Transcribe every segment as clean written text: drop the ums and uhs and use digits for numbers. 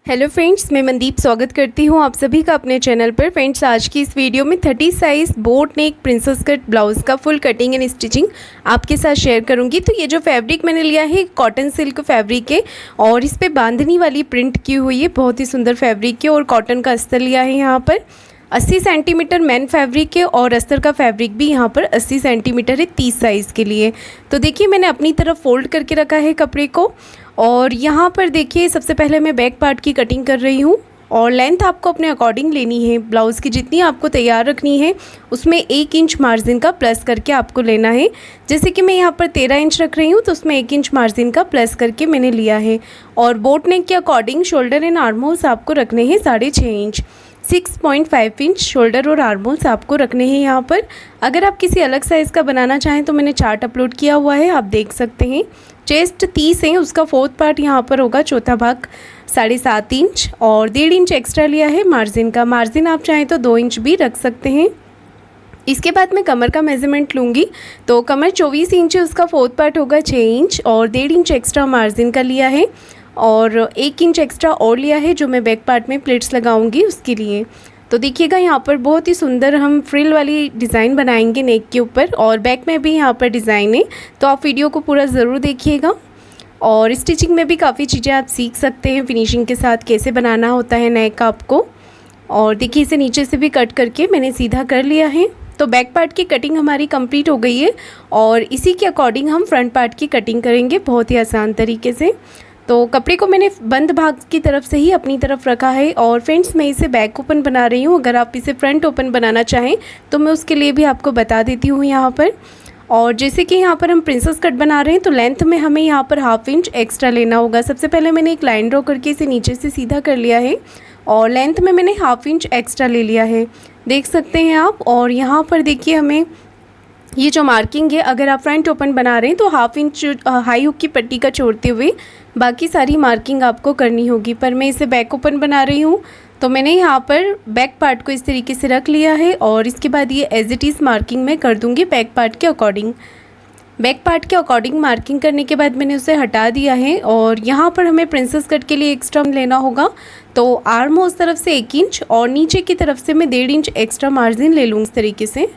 Hello friends, मैं मनदीप स्वागत करती हूँ आप सभी का अपने चैनल पर। फ्रेंड्स, आज की इस वीडियो में 30 साइज़ बोट नेक प्रिंसेस कट ब्लाउज़ का फुल कटिंग एंड स्टिचिंग आपके साथ शेयर करूँगी। तो ये जो फैब्रिक मैंने लिया है कॉटन सिल्क फैब्रिक है और इस पर बांधनी वाली प्रिंट की हुई है। बहुत ही सुंदर फैब्रिक है और कॉटन का अस्तर लिया है यहाँ पर 80 सेंटीमीटर मैन फैब्रिक है और अस्तर का फैब्रिक भी यहाँ पर 80 सेंटीमीटर है 30 साइज़ के लिए। तो देखिए, मैंने अपनी तरफ फोल्ड करके रखा है कपड़े को और यहाँ पर देखिए, सबसे पहले मैं बैक पार्ट की कटिंग कर रही हूँ और लेंथ आपको अपने अकॉर्डिंग लेनी है। ब्लाउज़ की जितनी आपको तैयार रखनी है उसमें 1 इंच मार्जिन का प्लस करके आपको लेना है। जैसे कि मैं यहाँ पर 13 इंच रख रही हूँ तो उसमें 1 इंच मार्जिन का प्लस करके मैंने लिया है। और बोट नेक के according shoulder and arm holes आपको रखने हैं 6.5 इंच। 6.5 इंच शोल्डर और आर्म होल्स आपको रखने हैं यहाँ पर। अगर आप किसी अलग साइज़ का बनाना चाहें तो मैंने चार्ट अपलोड किया हुआ है, आप देख सकते हैं। चेस्ट 30 है, उसका 4th पार्ट यहाँ पर होगा, चौथा भाग 7.5 इंच और 1.5 इंच एक्स्ट्रा लिया है मार्जिन का। मार्जिन आप चाहें तो 2 इंच भी रख सकते हैं। इसके बाद मैं कमर का मेज़रमेंट लूँगी तो कमर 24 इंच है, उसका 4th पार्ट होगा 6 इंच और 1.5 इंच एक्स्ट्रा मार्जिन का लिया है और 1 इंच एक्स्ट्रा और लिया है जो मैं बैक पार्ट में प्लेट्स लगाऊंगी उसके लिए। तो देखिएगा, यहाँ पर बहुत ही सुंदर हम फ्रिल वाली डिज़ाइन बनाएंगे नेक के ऊपर और बैक में भी यहाँ पर डिज़ाइन है, तो आप वीडियो को पूरा ज़रूर देखिएगा। और स्टिचिंग में भी काफ़ी चीज़ें आप सीख सकते हैं फिनिशिंग के साथ, कैसे बनाना होता है नेक आपको। और देखिए, इसे नीचे से भी कट करके मैंने सीधा कर लिया है। तो बैक पार्ट की कटिंग हमारी कंप्लीट हो गई है और इसी के अकॉर्डिंग हम फ्रंट पार्ट की कटिंग करेंगे बहुत ही आसान तरीके से। तो कपड़े को मैंने बंद भाग की तरफ से ही अपनी तरफ रखा है और फ्रेंड्स, मैं इसे बैक ओपन बना रही हूँ। अगर आप इसे फ्रंट ओपन बनाना चाहें तो मैं उसके लिए भी आपको बता देती हूँ यहाँ पर। और जैसे कि यहाँ पर हम प्रिंसेस कट बना रहे हैं तो लेंथ में हमें यहाँ पर 1/2 इंच एक्स्ट्रा लेना होगा। सबसे पहले मैंने एक लाइन ड्रॉ करके इसे नीचे से सीधा कर लिया है और लेंथ में मैंने 1/2 इंच एक्स्ट्रा ले लिया है, देख सकते हैं आप। और यहाँ पर देखिए, हमें ये जो मार्किंग है, अगर आप फ्रंट ओपन बना रहे हैं तो 1/2 इंच हाई हुक की पट्टी का छोड़ते हुए बाकी सारी मार्किंग आपको करनी होगी। पर मैं इसे बैक ओपन बना रही हूँ तो मैंने यहाँ पर बैक पार्ट को इस तरीके से रख लिया है और इसके बाद ये एज इट इज़ मार्किंग मैं कर दूँगी बैक पार्ट के अकॉर्डिंग। बैक पार्ट के अकॉर्डिंग मार्किंग करने के बाद मैंने उसे हटा दिया है और यहाँ पर हमें प्रिंसेस कट के लिए एक्स्ट्रा लेना होगा। तो आर्म होल्स तरफ से 1 इंच और नीचे की तरफ से मैं 1.5 इंच एक्स्ट्रा मार्जिन ले लूँगी इस तरीके से,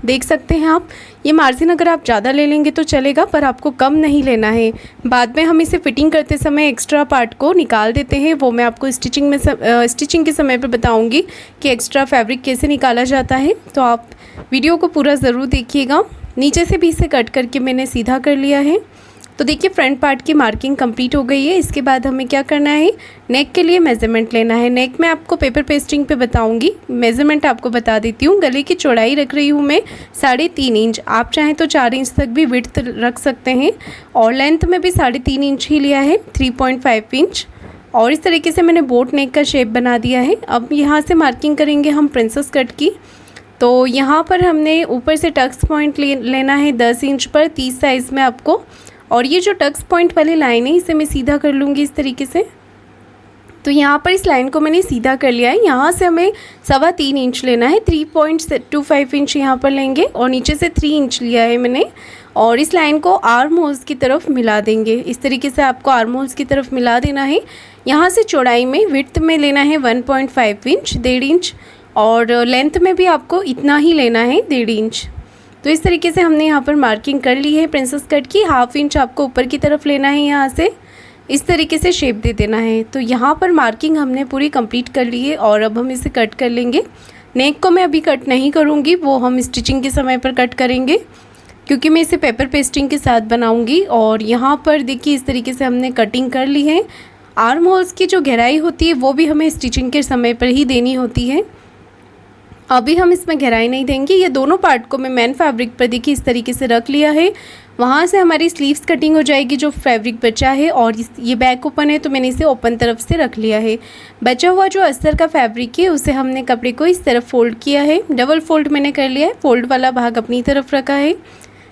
देख सकते हैं आप। ये मार्जिन अगर आप ज़्यादा ले लेंगे तो चलेगा, पर आपको कम नहीं लेना है। बाद में हम इसे फिटिंग करते समय एक्स्ट्रा पार्ट को निकाल देते हैं, वो मैं आपको स्टिचिंग के समय पर बताऊंगी कि एक्स्ट्रा फैब्रिक कैसे निकाला जाता है। तो आप वीडियो को पूरा ज़रूर देखिएगा। नीचे से भी इसे कट करके मैंने सीधा कर लिया है। तो देखिए, फ्रंट पार्ट की मार्किंग कंप्लीट हो गई है। इसके बाद हमें क्या करना है, नेक के लिए मेज़रमेंट लेना है। नेक में आपको पेपर पेस्टिंग पे बताऊंगी, मेज़रमेंट आपको बता देती हूँ। गले की चौड़ाई रख रही हूँ मैं 3.5 इंच, आप चाहें तो 4 इंच तक भी विड्थ रख सकते हैं और लेंथ में भी 3.5 इंच ही लिया है, 3.5 इंच। और इस तरीके से मैंने बोट नेक का शेप बना दिया है। अब यहाँ से मार्किंग करेंगे हम प्रिंसेस कट की। तो यहाँ पर हमने ऊपर से टक्स पॉइंट लेना है 10 इंच पर 30 साइज़ में आपको। और ये जो टक्स पॉइंट वाली लाइन है इसे मैं सीधा कर लूँगी इस तरीके से। तो यहाँ पर इस लाइन को मैंने सीधा कर लिया है। यहाँ से हमें 3.25 इंच लेना है, 3.25 इंच यहाँ पर लेंगे और नीचे से 3 इंच लिया है मैंने। और इस लाइन को आर्म होल्स की तरफ मिला देंगे, इस तरीके से आपको आर्म होल्स की तरफ मिला देना है। यहाँ से चौड़ाई में विड्थ में लेना है 1.5 इंच, 1.5 इंच और लेंथ में भी आपको इतना ही लेना है, 1.5 इंच। तो इस तरीके से हमने यहाँ पर मार्किंग कर ली है प्रिंसेस कट की। 1/2 इंच आपको ऊपर की तरफ लेना है, यहाँ से इस तरीके से शेप दे देना है। तो यहाँ पर मार्किंग हमने पूरी कंप्लीट कर ली है और अब हम इसे कट कर लेंगे। नेक को मैं अभी कट नहीं करूँगी, वो हम स्टिचिंग के समय पर कट करेंगे क्योंकि मैं इसे पेपर पेस्टिंग के साथ बनाऊँगी। और यहाँ पर देखिए, इस तरीके से हमने कटिंग कर ली है। आर्म होल्स की जो गहराई होती है वो भी हमें स्टिचिंग के समय पर ही देनी होती है, अभी हम इसमें गहराई नहीं देंगे। ये दोनों पार्ट को मैं मैन फैब्रिक पर देखिए इस तरीके से रख लिया है। वहाँ से हमारी स्लीव्स कटिंग हो जाएगी जो फैब्रिक बचा है और ये बैक ओपन है तो मैंने इसे ओपन तरफ से रख लिया है। बचा हुआ जो अस्तर का फैब्रिक है उसे हमने कपड़े को इस तरफ फोल्ड किया है, डबल फोल्ड मैंने कर लिया है, फोल्ड वाला भाग अपनी तरफ रखा है।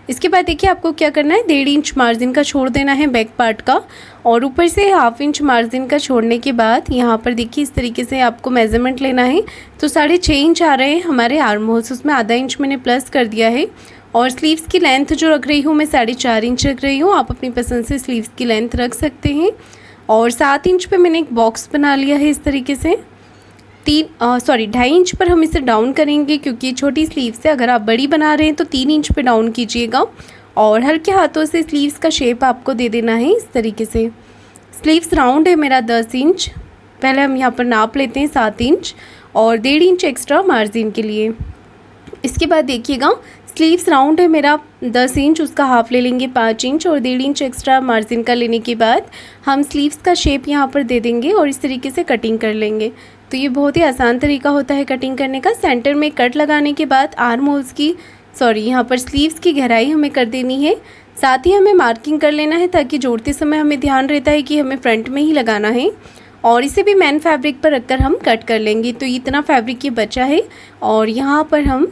इसके बाद देखिए, आपको क्या करना है, 1.5 इंच मार्जिन का छोड़ देना है बैक पार्ट का और ऊपर से 1/2 इंच मार्जिन का छोड़ने के बाद यहाँ पर देखिए इस तरीके से आपको मेज़रमेंट लेना है। तो 6.5 इंच आ रहे हैं हमारे आर्म होल्स, उसमें आधा इंच मैंने प्लस कर दिया है। और स्लीव्स की लेंथ जो रख रही हूँ मैं 4.5 इंच रख रही हूँ, आप अपनी पसंद से स्लीव्स की लेंथ रख सकते हैं। और 7 इंच पे मैंने एक बॉक्स बना लिया है इस तरीके से। 2.5 इंच पर हम इसे डाउन करेंगे, क्योंकि छोटी स्लीव से अगर आप बड़ी बना रहे हैं तो 3 इंच पे डाउन कीजिएगा और हल्के हाथों से स्लीव्स का शेप आपको दे देना है इस तरीके से। स्लीव्स राउंड है मेरा 10 इंच। पहले हम यहाँ पर नाप लेते हैं 7 इंच और 1.5 इंच एक्स्ट्रा मार्जिन के लिए। इसके बाद देखिएगा स्लीव्स राउंड है मेरा 10 इंच, उसका हाफ ले लेंगे 5 इंच और 1.5 इंच एक्स्ट्रा मार्जिन का लेने के बाद हम स्लीव्स का शेप यहाँ पर दे देंगे और इस तरीके से कटिंग कर लेंगे। तो ये बहुत ही आसान तरीका होता है कटिंग करने का। सेंटर में कट लगाने के बाद आर्म होल्स की यहाँ पर स्लीव्स की गहराई हमें कर देनी है। साथ ही हमें मार्किंग कर लेना है, ताकि जोड़ते समय हमें ध्यान रहता है कि हमें फ्रंट में ही लगाना है। और इसे भी मैन फैब्रिक पर रखकर हम कट कर लेंगे। तो इतना फैब्रिक ये बचा है और यहाँ पर हम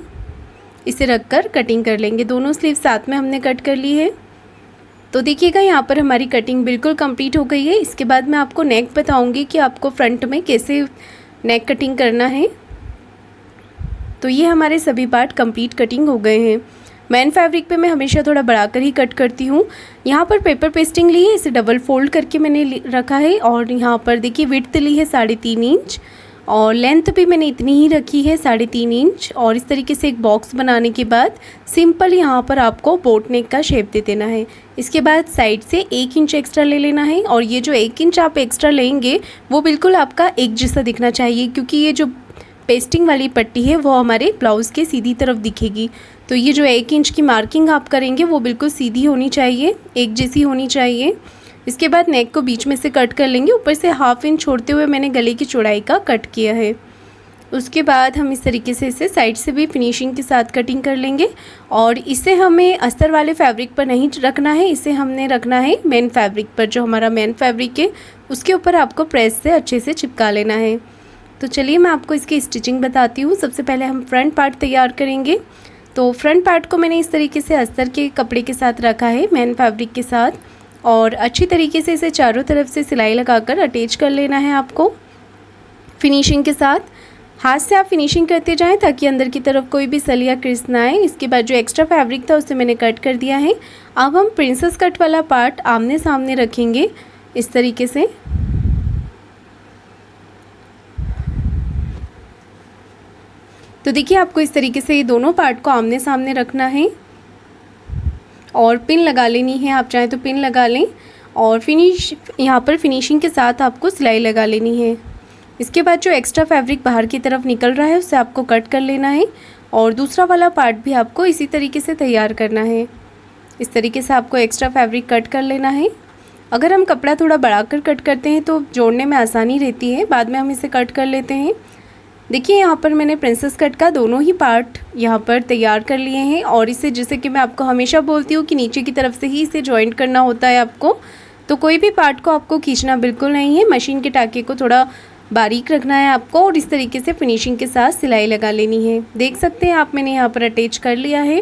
इसे रखकर कटिंग कर लेंगे। दोनों स्लीव साथ में हमने कट कर ली है। तो देखिएगा यहाँ पर हमारी कटिंग बिल्कुल कंप्लीट हो गई है। इसके बाद मैं आपको नेक बताऊँगी कि आपको फ्रंट में कैसे नेक कटिंग करना है। तो ये हमारे सभी पार्ट कंप्लीट कटिंग हो गए हैं। मैन फैब्रिक पे मैं हमेशा थोड़ा बढ़ाकर ही कट करती हूँ। यहाँ पर पेपर पेस्टिंग ली है, इसे डबल फोल्ड करके मैंने रखा है और यहाँ पर देखिए विड्थ ली है 3.5 इंच और लेंथ भी मैंने इतनी ही रखी है 3.5 इंच। और इस तरीके से एक बॉक्स बनाने के बाद सिंपल यहाँ पर आपको बोट नेक का शेप दे देना है। इसके बाद साइड से 1 इंच एक्स्ट्रा ले लेना है और ये जो 1 इंच आप एक्स्ट्रा लेंगे वो बिल्कुल आपका एक जैसा दिखना चाहिए, क्योंकि ये जो पेस्टिंग वाली पट्टी है वो हमारे ब्लाउज़ के सीधी तरफ दिखेगी। तो ये जो 1 इंच की मार्किंग आप करेंगे वो बिल्कुल सीधी होनी चाहिए, एक जैसी होनी चाहिए। इसके बाद नेक को बीच में से कट कर लेंगे। ऊपर से 1/2 इंच छोड़ते हुए मैंने गले की चौड़ाई का कट किया है। उसके बाद हम इस तरीके से इसे साइड से भी फिनिशिंग के साथ कटिंग कर लेंगे। और इसे हमें अस्तर वाले फैब्रिक पर नहीं रखना है, इसे हमने रखना है मेन फैब्रिक पर। जो हमारा मेन फैब्रिक है उसके ऊपर आपको प्रेस से अच्छे से चिपका लेना है। तो चलिए मैं आपको इसकी स्टिचिंग बताती हूँ। सबसे पहले हम फ्रंट पार्ट तैयार करेंगे। तो फ्रंट पार्ट को मैंने इस तरीके से अस्तर के कपड़े के साथ रखा है मेन फैब्रिक के साथ, और अच्छी तरीके से इसे चारों तरफ से सिलाई लगाकर अटैच कर लेना है आपको फिनिशिंग के साथ। हाथ से आप फिनिशिंग करते जाएं ताकि अंदर की तरफ कोई भी सल या क्रिस ना आए। इसके बाद जो एक्स्ट्रा फैब्रिक था उसे मैंने कट कर दिया है। अब हम प्रिंसेस कट वाला पार्ट आमने सामने रखेंगे इस तरीके से। तो देखिए आपको इस तरीके से ये दोनों पार्ट को आमने सामने रखना है और पिन लगा लेनी है। आप चाहें तो पिन लगा लें और यहाँ पर फिनिशिंग के साथ आपको सिलाई लगा लेनी है। इसके बाद जो एक्स्ट्रा फैब्रिक बाहर की तरफ निकल रहा है उसे आपको कट कर लेना है और दूसरा वाला पार्ट भी आपको इसी तरीके से तैयार करना है। इस तरीके से आपको एक्स्ट्रा फैब्रिक कट कर लेना है। अगर हम कपड़ा थोड़ा बढ़ाकर कट करते हैं तो जोड़ने में आसानी रहती है, बाद में हम इसे कट कर लेते हैं। देखिए यहाँ पर मैंने प्रिंसेस कट का दोनों ही पार्ट यहाँ पर तैयार कर लिए हैं और इसे, जैसे कि मैं आपको हमेशा बोलती हूँ कि नीचे की तरफ से ही इसे जॉइंट करना होता है आपको। तो कोई भी पार्ट को आपको खींचना बिल्कुल नहीं है, मशीन के टाँके को थोड़ा बारीक रखना है आपको और इस तरीके से फिनिशिंग के साथ सिलाई लगा लेनी है। देख सकते हैं आप, मैंने यहाँ पर अटैच कर लिया है।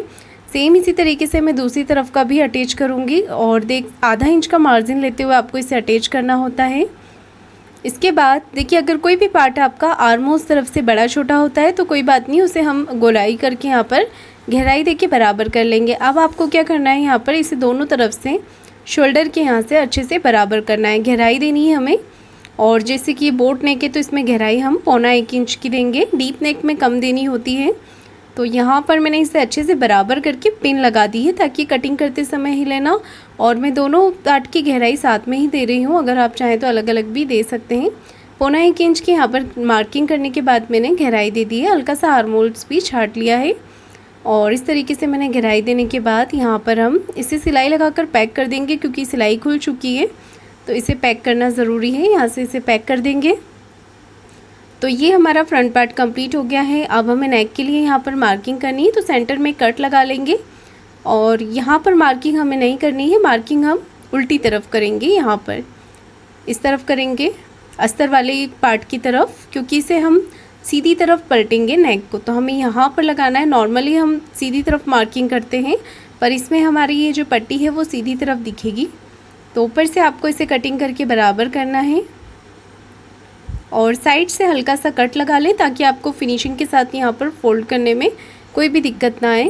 सेम इसी तरीके से मैं दूसरी तरफ का भी अटैच करूँगी और आधा इंच का मार्जिन लेते हुए आपको इसे अटैच करना होता है। इसके बाद देखिए अगर कोई भी पार्ट आपका आर्मोस तरफ से बड़ा छोटा होता है तो कोई बात नहीं, उसे हम गोलाई करके यहाँ पर गहराई देके बराबर कर लेंगे। अब आपको क्या करना है, यहाँ पर इसे दोनों तरफ से शोल्डर के यहाँ से अच्छे से बराबर करना है, गहराई देनी है हमें। और जैसे कि ये बोट नेक है तो इसमें गहराई हम 1.25 इंच की देंगे, डीप नेक में कम देनी होती है। तो यहाँ पर मैंने इसे अच्छे से बराबर करके पिन लगा दी है ताकि कटिंग करते समय हिले ना। और मैं दोनों पार्ट की गहराई साथ में ही दे रही हूँ, अगर आप चाहें तो अलग अलग भी दे सकते हैं। 1.25 इंच की यहाँ पर मार्किंग करने के बाद मैंने गहराई दे दी है, हल्का सा आर्म होल्स भी छाट लिया है। और इस तरीके से मैंने गहराई देने के बाद यहाँ पर हम इसे सिलाई लगाकर पैक कर देंगे, क्योंकि सिलाई खुल चुकी है तो इसे पैक करना ज़रूरी है। यहाँ से इसे पैक कर देंगे। तो ये हमारा फ्रंट पार्ट कंप्लीट हो गया है। अब हमें नेक के लिए यहाँ पर मार्किंग करनी है, तो सेंटर में कट लगा लेंगे। और यहाँ पर मार्किंग हमें नहीं करनी है, मार्किंग हम उल्टी तरफ करेंगे, यहाँ पर इस तरफ करेंगे अस्तर वाले पार्ट की तरफ, क्योंकि इसे हम सीधी तरफ पलटेंगे नेक को, तो हमें यहाँ पर लगाना है। नॉर्मली हम सीधी तरफ मार्किंग करते हैं पर इसमें हमारी ये जो पट्टी है वो सीधी तरफ दिखेगी। तो ऊपर से आपको इसे कटिंग करके बराबर करना है और साइड से हल्का सा कट लगा लें ताकि आपको फिनिशिंग के साथ यहाँ पर फोल्ड करने में कोई भी दिक्कत ना आए।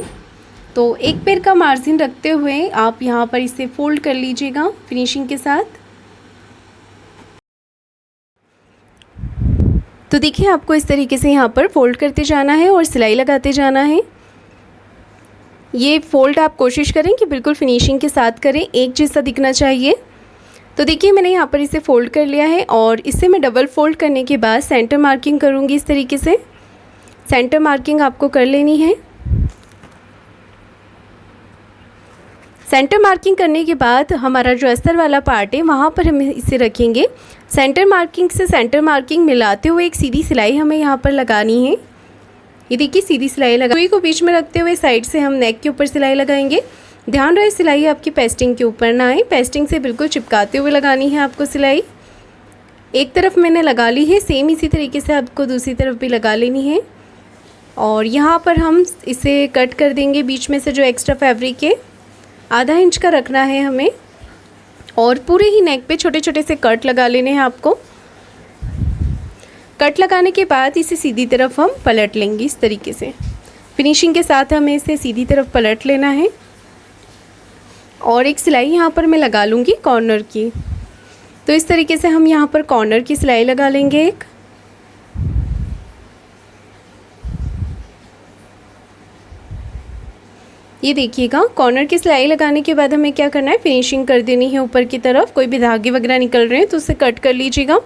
तो एक पैर का मार्जिन रखते हुए आप यहाँ पर इसे फोल्ड कर लीजिएगा फिनिशिंग के साथ। तो देखिए आपको इस तरीके से यहाँ पर फ़ोल्ड करते जाना है और सिलाई लगाते जाना है। ये फ़ोल्ड आप कोशिश करें कि बिल्कुल फिनिशिंग के साथ करें, एक जैसा दिखना चाहिए। तो देखिए मैंने यहाँ पर इसे फ़ोल्ड कर लिया है और इसे मैं डबल फ़ोल्ड करने के बाद सेंटर मार्किंग करूँगी। इस तरीके से सेंटर मार्किंग आपको कर लेनी है। सेंटर मार्किंग करने के बाद हमारा जो अस्तर वाला पार्ट है वहाँ पर हम इसे रखेंगे। सेंटर मार्किंग से सेंटर मार्किंग मिलाते हुए एक सीधी सिलाई हमें यहाँ पर लगानी है। ये देखिए सीधी सिलाई लगा, सुई को बीच में रखते हुए साइड से हम नेक के ऊपर सिलाई लगाएंगे। ध्यान रहे सिलाई आपकी पेस्टिंग के ऊपर ना आए, पेस्टिंग से बिल्कुल चिपकाते हुए लगानी है आपको सिलाई। एक तरफ मैंने लगा ली है, सेम इसी तरीके से आपको दूसरी तरफ भी लगा लेनी है। और यहाँ पर हम इसे कट कर देंगे, बीच में से जो एक्स्ट्रा फैब्रिक है आधा इंच का रखना है हमें और पूरे ही नेक पे छोटे छोटे से कट लगा लेने हैं आपको। कट लगाने के बाद इसे सीधी तरफ हम पलट लेंगे। इस तरीके से फिनिशिंग के साथ हमें इसे सीधी तरफ पलट लेना है और एक सिलाई यहाँ पर मैं लगा लूँगी कॉर्नर की। तो इस तरीके से हम यहाँ पर कॉर्नर की सिलाई लगा लेंगे एक। ये देखिएगा कॉर्नर की सिलाई लगाने के बाद हमें क्या करना है, फिनिशिंग कर देनी है ऊपर की तरफ। कोई भी धागे वगैरह निकल रहे हैं तो उसे कट कर लीजिएगा।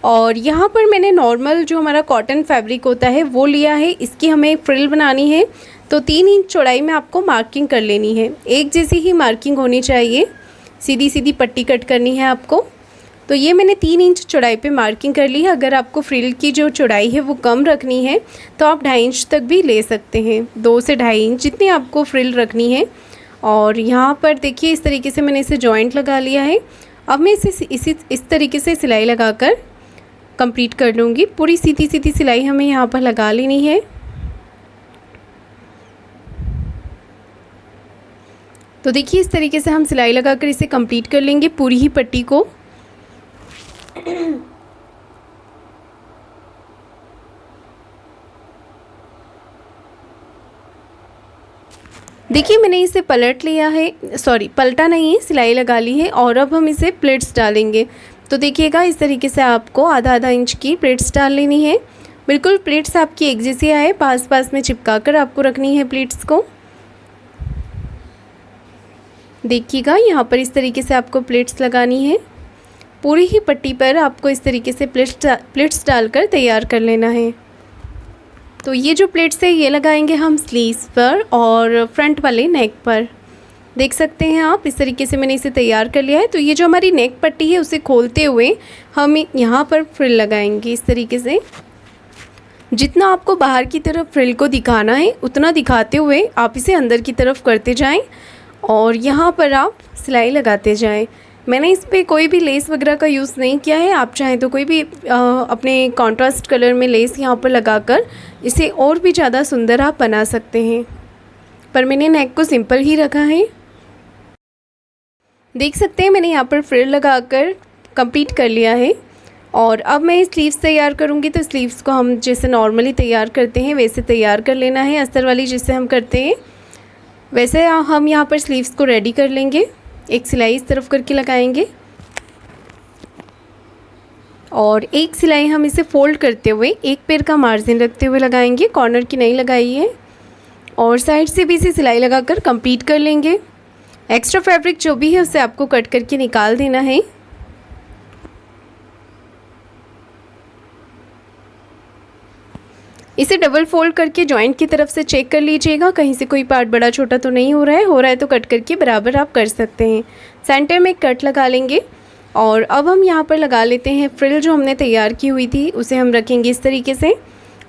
और यहाँ पर मैंने नॉर्मल जो हमारा कॉटन फैब्रिक होता है वो लिया है, इसकी हमें फ्रिल बनानी है। तो 3 इंच चौड़ाई में आपको मार्किंग कर लेनी है, एक जैसी ही मार्किंग होनी चाहिए, सीधी सीधी पट्टी कट करनी है आपको। तो ये मैंने 3 इंच चौड़ाई पे मार्किंग कर ली है। अगर आपको फ्रिल की जो चौड़ाई है वो कम रखनी है तो आप 2.5 इंच तक भी ले सकते हैं, 2 से 2.5 इंच जितनी आपको फ्रिल रखनी है। और यहाँ पर देखिए इस तरीके से मैंने इसे जॉइंट लगा लिया है। अब मैं इस तरीके से सिलाई लगाकर कंप्लीट कर लूँगी। पूरी सीधी सीधी सिलाई हमें यहाँ पर लगा लेनी है। तो देखिए इस तरीके से हम सिलाई लगाकर इसे कंप्लीट कर लेंगे पूरी ही पट्टी को। देखिए मैंने इसे पलट लिया है, सॉरी पलटा नहीं है, सिलाई लगा ली है। और अब हम इसे प्लेट्स डालेंगे। तो देखिएगा इस तरीके से आपको आधा इंच की प्लेट्स डाल लेनी है। बिल्कुल प्लेट्स आपकी एक जैसी आए, पास पास में चिपका कर आपको रखनी है प्लेट्स को। देखिएगा यहाँ पर इस तरीके से आपको प्लेट्स लगानी है। पूरी ही पट्टी पर आपको इस तरीके से प्लेट्स डालकर तैयार कर लेना है। तो ये जो प्लेट्स है ये लगाएंगे हम स्लीव्स पर और फ्रंट वाले नेक पर। देख सकते हैं आप इस तरीके से मैंने इसे तैयार कर लिया है। तो ये जो हमारी नेक पट्टी है उसे खोलते हुए हम यहाँ पर फ्रिल लगाएंगे इस तरीके से। जितना आपको बाहर की तरफ फ्रिल को दिखाना है उतना दिखाते हुए आप इसे अंदर की तरफ करते जाएं और यहाँ पर आप सिलाई लगाते जाएं। मैंने इस पर कोई भी लेस वगैरह का यूज़ नहीं किया है। आप चाहें तो कोई भी अपने कॉन्ट्रास्ट कलर में लेस यहाँ पर लगाकर इसे और भी ज़्यादा सुंदर आप बना सकते हैं, पर मैंने नेक को सिंपल ही रखा है। देख सकते हैं मैंने यहाँ पर फ्रिल लगाकर कंप्लीट कर लिया है। और अब मैं स्लीव्स तैयार करूँगी। तो स्लीव्स को हम जैसे नॉर्मली तैयार करते हैं वैसे तैयार कर लेना है, अस्तर वाली जिससे हम करते हैं वैसे हम यहाँ पर स्लीव्स को रेडी कर लेंगे। एक सिलाई इस तरफ करके लगाएंगे और एक सिलाई हम इसे फोल्ड करते हुए एक पैर का मार्जिन रखते हुए लगाएंगे, कॉर्नर की नहीं लगाई है। और साइड से भी इसे सिलाई लगाकर कंप्लीट कर लेंगे। एक्स्ट्रा फैब्रिक जो भी है उसे आपको कट करके निकाल देना है। इसे डबल फोल्ड करके जॉइंट की तरफ से चेक कर लीजिएगा, कहीं से कोई पार्ट बड़ा छोटा तो नहीं हो रहा है तो कट करके बराबर आप कर सकते हैं। सेंटर में कट लगा लेंगे और अब हम यहाँ पर लगा लेते हैं फ्रिल जो हमने तैयार की हुई थी उसे हम रखेंगे इस तरीके से।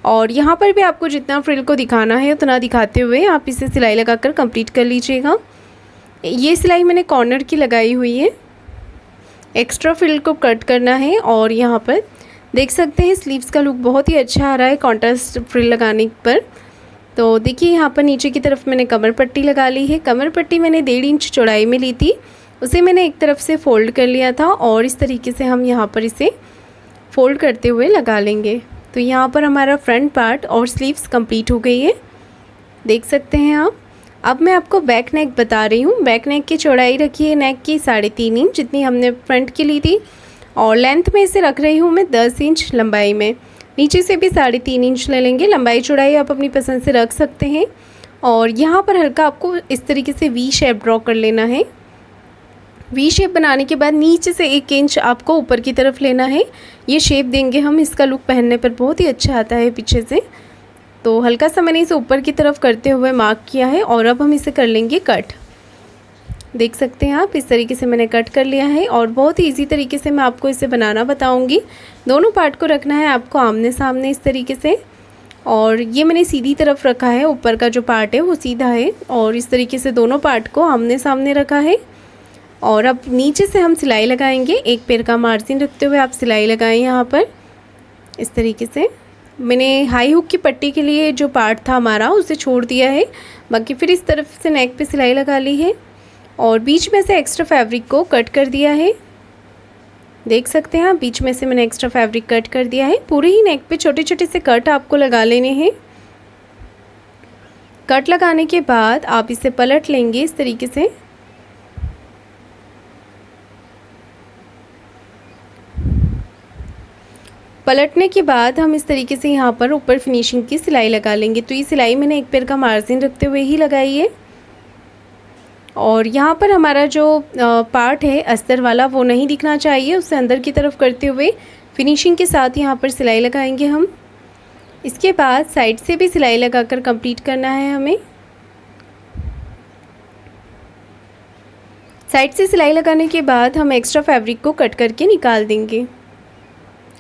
और यहाँ पर भी आपको जितना फ्रिल को दिखाना है उतना दिखाते हुए आप इसे सिलाई लगाकर कंप्लीट कर लीजिएगा। ये सिलाई मैंने कॉर्नर की लगाई हुई है। एक्स्ट्रा फ्रिल को कट करना है और यहाँ पर देख सकते हैं स्लीव्स का लुक बहुत ही अच्छा आ रहा है कॉन्ट्रास्ट फ्रिल लगाने पर। तो देखिए यहाँ पर नीचे की तरफ मैंने कमर पट्टी लगा ली है। कमर पट्टी मैंने 1.5 इंच चौड़ाई में ली थी, उसे मैंने एक तरफ से फ़ोल्ड कर लिया था और इस तरीके से हम यहाँ पर इसे फ़ोल्ड करते हुए लगा लेंगे। तो यहाँ पर हमारा फ्रंट पार्ट और स्लीव्स कंप्लीट हो गई है, देख सकते हैं आप। अब मैं आपको बैक नेक बता रही हूँ। बैक नेक की चौड़ाई रखी है नेक की 3.5 इंच जितनी हमने फ्रंट की ली थी और लेंथ में इसे रख रही हूँ मैं 10 इंच लंबाई में। नीचे से भी 3.5 इंच ले लेंगे। लंबाई चौड़ाई आप अपनी पसंद से रख सकते हैं। और यहाँ पर हल्का आपको इस तरीके से वी शेप ड्रॉ कर लेना है। वी शेप बनाने के बाद नीचे से 1 इंच आपको ऊपर की तरफ लेना है। ये शेप देंगे हम, इसका लुक पहनने पर बहुत ही अच्छा आता है पीछे से। तो हल्का सा मैंने इसे ऊपर की तरफ करते हुए मार्क किया है और अब हम इसे कर लेंगे कट। देख सकते हैं आप, इस तरीके से मैंने कट कर लिया है और बहुत ही ईजी तरीके से मैं आपको इसे बनाना बताऊंगी। दोनों पार्ट को रखना है आपको आमने सामने इस तरीके से, और ये मैंने सीधी तरफ रखा है, ऊपर का जो पार्ट है वो सीधा है, और इस तरीके से दोनों पार्ट को आमने सामने रखा है। और अब नीचे से हम सिलाई लगाएंगे। एक पैर का मार्जिन रखते हुए आप सिलाई लगाएं यहाँ पर इस तरीके से। मैंने हाई हुक की पट्टी के लिए जो पार्ट था हमारा उसे छोड़ दिया है, बाकी फिर इस तरफ से नेक पे सिलाई लगा ली है और बीच में से एक्स्ट्रा फैब्रिक को कट कर दिया है। देख सकते हैं आप, बीच में से मैंने एक्स्ट्रा फैब्रिक कट कर दिया है। पूरे ही नेक पे छोटे छोटे से कट आपको लगा लेने हैं। कट लगाने के बाद आप इसे पलट लेंगे इस तरीके से। पलटने के बाद हम इस तरीके से यहाँ पर ऊपर फिनिशिंग की सिलाई लगा लेंगे। तो ये सिलाई मैंने एक पैर का मार्जिन रखते हुए ही लगाई है। और यहाँ पर हमारा जो पार्ट है अस्तर वाला वो नहीं दिखना चाहिए, उससे अंदर की तरफ करते हुए फिनिशिंग के साथ यहाँ पर सिलाई लगाएंगे हम। इसके बाद साइड से भी सिलाई लगाकर कंप्लीट करना है हमें। साइड से सिलाई लगाने के बाद हम एक्स्ट्रा फैब्रिक को कट करके निकाल देंगे।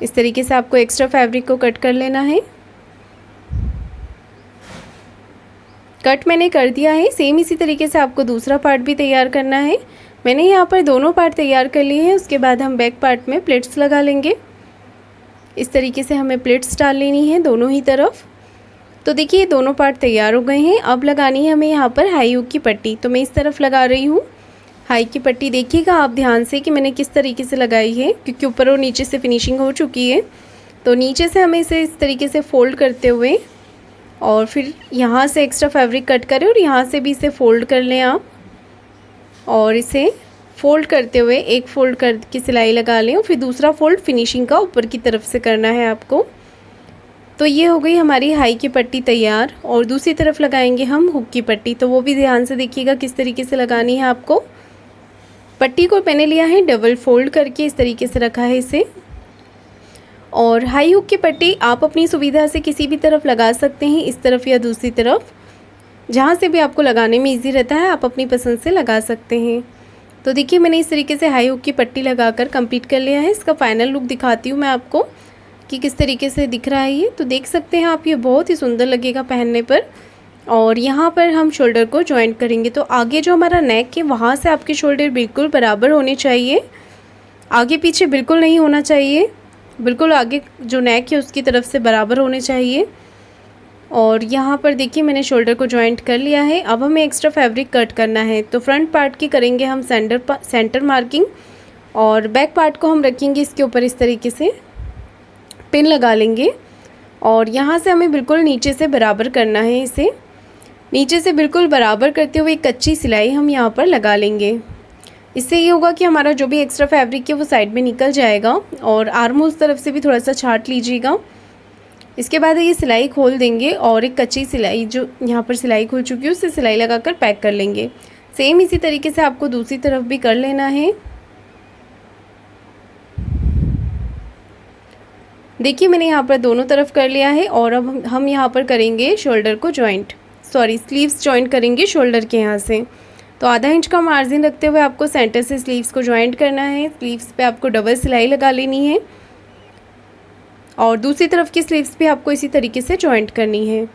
इस तरीके से आपको एक्स्ट्रा फैब्रिक को कट कर लेना है। कट मैंने कर दिया है। सेम इसी तरीके से आपको दूसरा पार्ट भी तैयार करना है। मैंने यहाँ पर दोनों पार्ट तैयार कर लिए हैं। उसके बाद हम बैक पार्ट में प्लेट्स लगा लेंगे। इस तरीके से हमें प्लेट्स डाल लेनी है दोनों ही तरफ। तो देखिए दोनों पार्ट तैयार हो गए हैं। अब लगानी है हमें यहाँ पर हाई हुक की पट्टी। तो मैं इस तरफ लगा रही हूँ हाई की पट्टी। देखिएगा आप ध्यान से कि मैंने किस तरीके से लगाई है, क्योंकि ऊपर और नीचे से फिनिशिंग हो चुकी है। तो नीचे से हमें इसे इस तरीके से फोल्ड करते हुए और फिर यहाँ से एक्स्ट्रा फैब्रिक कट करें और यहाँ से भी इसे फ़ोल्ड कर लें आप, और इसे फ़ोल्ड करते हुए एक फ़ोल्ड करके सिलाई लगा लें और फिर दूसरा फ़ोल्ड फिनिशिंग का ऊपर की तरफ से करना है आपको। तो ये हो गई हमारी हाई की पट्टी तैयार। और दूसरी तरफ लगाएंगे हम हुक की पट्टी। तो वो भी ध्यान से देखिएगा किस तरीके से लगानी है आपको। पट्टी को मैंने लिया है डबल फोल्ड करके, इस तरीके से रखा है इसे। और हाई हुक की पट्टी आप अपनी सुविधा से किसी भी तरफ लगा सकते हैं, इस तरफ या दूसरी तरफ, जहाँ से भी आपको लगाने में इजी रहता है आप अपनी पसंद से लगा सकते हैं। तो देखिए मैंने इस तरीके से हाई हुक की पट्टी लगाकर कंप्लीट कर लिया है। इसका फाइनल लुक दिखाती हूँ मैं आपको कि किस तरीके से दिख रहा है ये। तो देख सकते हैं आप, ये बहुत ही सुंदर लगेगा पहनने पर। और यहाँ पर हम शोल्डर को जॉइंट करेंगे। तो आगे जो हमारा नेक है वहाँ से आपके शोल्डर बिल्कुल बराबर होने चाहिए, आगे पीछे बिल्कुल नहीं होना चाहिए। बिल्कुल आगे जो नेक है उसकी तरफ से बराबर होने चाहिए। और यहाँ पर देखिए मैंने शोल्डर को जॉइंट कर लिया है। अब हमें एक्स्ट्रा फैब्रिक कट करना है। तो फ्रंट पार्ट की करेंगे हम सेंटर मार्किंग, और बैक पार्ट को हम रखेंगे इसके ऊपर इस तरीके से पिन लगा लेंगे। और यहाँ से हमें बिल्कुल नीचे से बराबर करना है इसे। नीचे से बिल्कुल बराबर करते हुए एक कच्ची सिलाई हम यहाँ पर लगा लेंगे। इससे ये होगा कि हमारा जो भी एक्स्ट्रा फैब्रिक है वो साइड में निकल जाएगा। और आर्म होल तरफ से भी थोड़ा सा छाट लीजिएगा। इसके बाद ये सिलाई खोल देंगे और एक कच्ची सिलाई जो यहाँ पर सिलाई खुल चुकी है उससे सिलाई लगाकर पैक कर लेंगे। सेम इसी तरीके से आपको दूसरी तरफ भी कर लेना है। देखिए मैंने यहाँ पर दोनों तरफ कर लिया है। और अब हम यहाँ पर करेंगे शोल्डर को जॉइंट, स्लीव्स जॉइंट करेंगे शोल्डर के यहाँ से। तो आधा इंच का मार्जिन रखते हुए आपको सेंटर से स्लीव्स को जॉइंट करना है। स्लीव्स पे आपको डबल सिलाई लगा लेनी है और दूसरी तरफ की स्लीव्स पे आपको इसी तरीके से जॉइंट करनी है।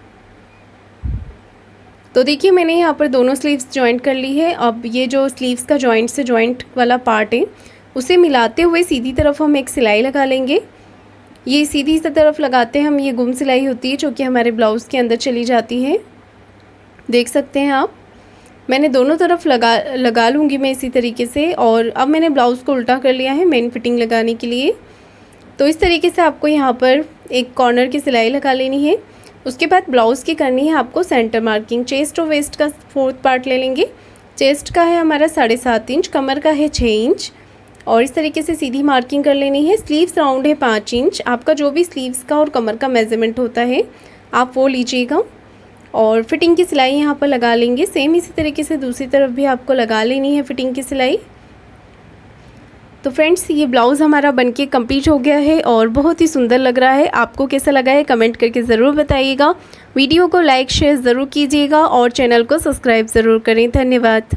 तो देखिए मैंने यहाँ पर दोनों स्लीव्स जॉइंट कर ली है। अब ये जो स्लीव्स का जॉइंट से जॉइंट वाला पार्ट है उसे मिलाते हुए सीधी तरफ हम एक सिलाई लगा लेंगे। ये सीधी तरफ लगाते हैं हम, ये गुम सिलाई होती है जो कि हमारे ब्लाउज़ के अंदर चली जाती है। देख सकते हैं आप, मैंने दोनों तरफ लगा लूँगी मैं इसी तरीके से। और अब मैंने ब्लाउज़ को उल्टा कर लिया है मेन फिटिंग लगाने के लिए। तो इस तरीके से आपको यहाँ पर एक कॉर्नर की सिलाई लगा लेनी है। उसके बाद ब्लाउज़ की करनी है आपको सेंटर मार्किंग। चेस्ट और वेस्ट का 4th पार्ट ले लेंगे। चेस्ट का है हमारा 7.5 इंच, कमर का है 6 इंच और इस तरीके से सीधी मार्किंग कर लेनी है। स्लीव्स राउंड है 5 इंच। आपका जो भी स्लीव्स का और कमर का मेज़रमेंट होता है आप वो लीजिएगा और फिटिंग की सिलाई यहाँ पर लगा लेंगे। सेम इसी तरीके से दूसरी तरफ भी आपको लगा लेनी है फिटिंग की सिलाई। तो फ्रेंड्स ये ब्लाउज़ हमारा बनके कंप्लीट हो गया है और बहुत ही सुंदर लग रहा है। आपको कैसा लगा है कमेंट करके ज़रूर बताइएगा। वीडियो को लाइक शेयर ज़रूर कीजिएगा और चैनल को सब्सक्राइब ज़रूर करें। धन्यवाद।